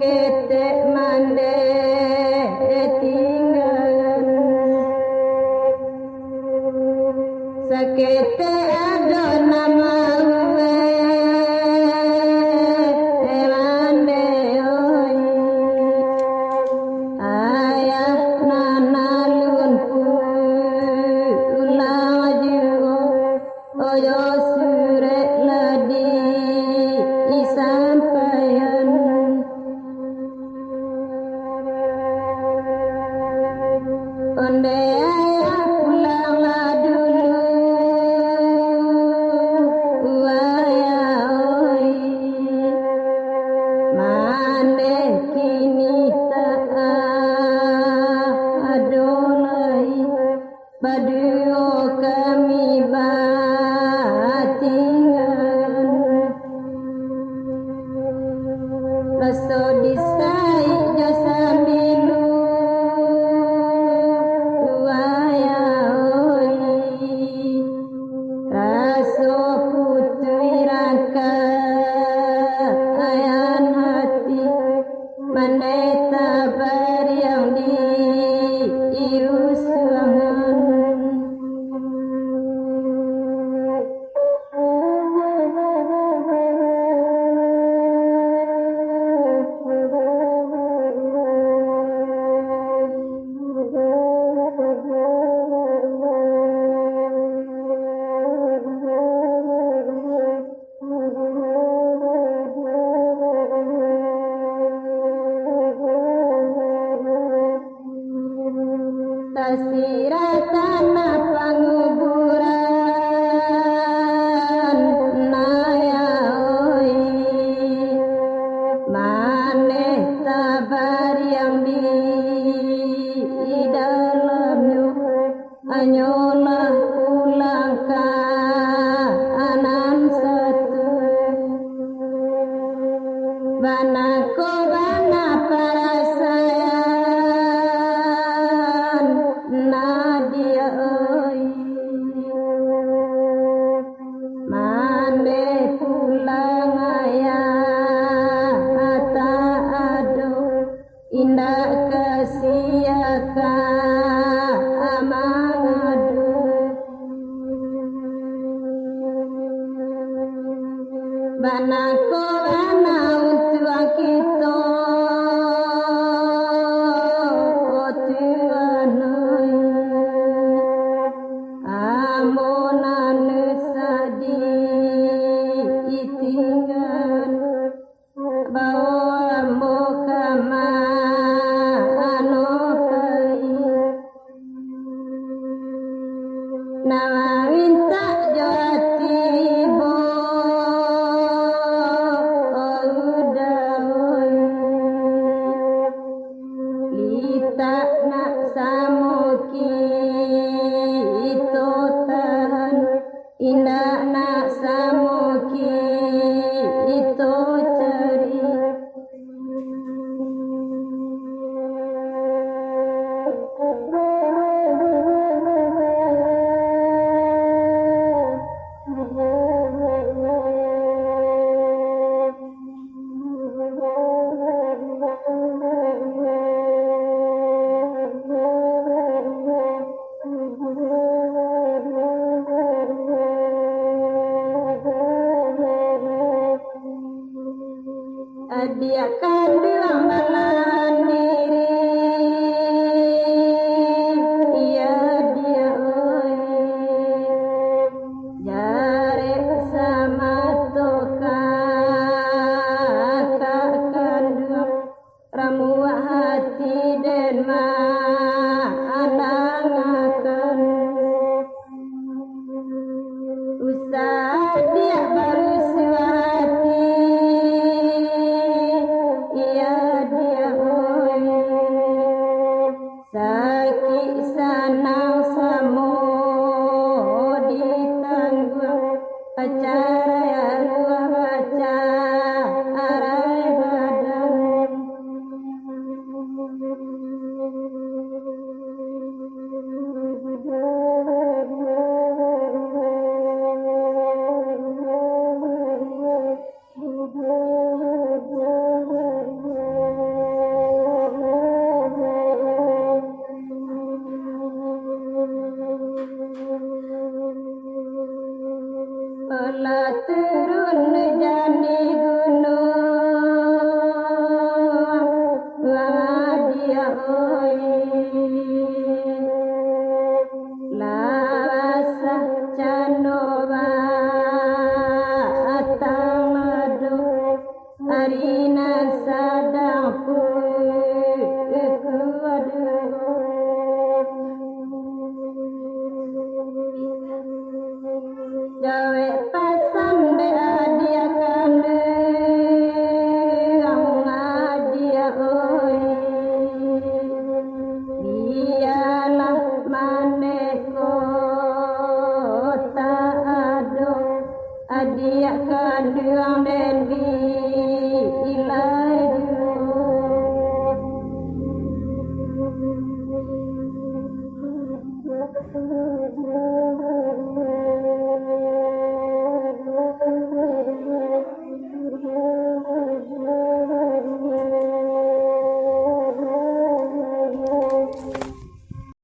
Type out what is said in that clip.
sakete mande tinggalan sakete ado nama uwe mande oi ayah nanalun ulaju oyo sure ladi isampayan onde ayah pulang dulu ayah oi mande kini tak adolai baduo kami batingan raso disai jasa bilu ayah oi raso putri raka ayan hati mandeta bariang di iusangan tasira tanah panguburan naya oi maneh tabar yang di dalamnya hanyalah pulang ke anan satu bana ko bana perasaan nadia oi mande pulang ayah ata ado indah kasiaka amangadu bana ko bana untuk kita Tuhan amonan sadi tinggal bawa mokama anopai nama minta jati bo udahoi lita nak samoki itu tahan indah nak samoki itu cari dia kandung malan diri iya dia oi jare sama toka kandung ramu hati dan anangakan usah dia baru suati iya dia oi sakit sanang samo ditanggung acara yang acara badan oi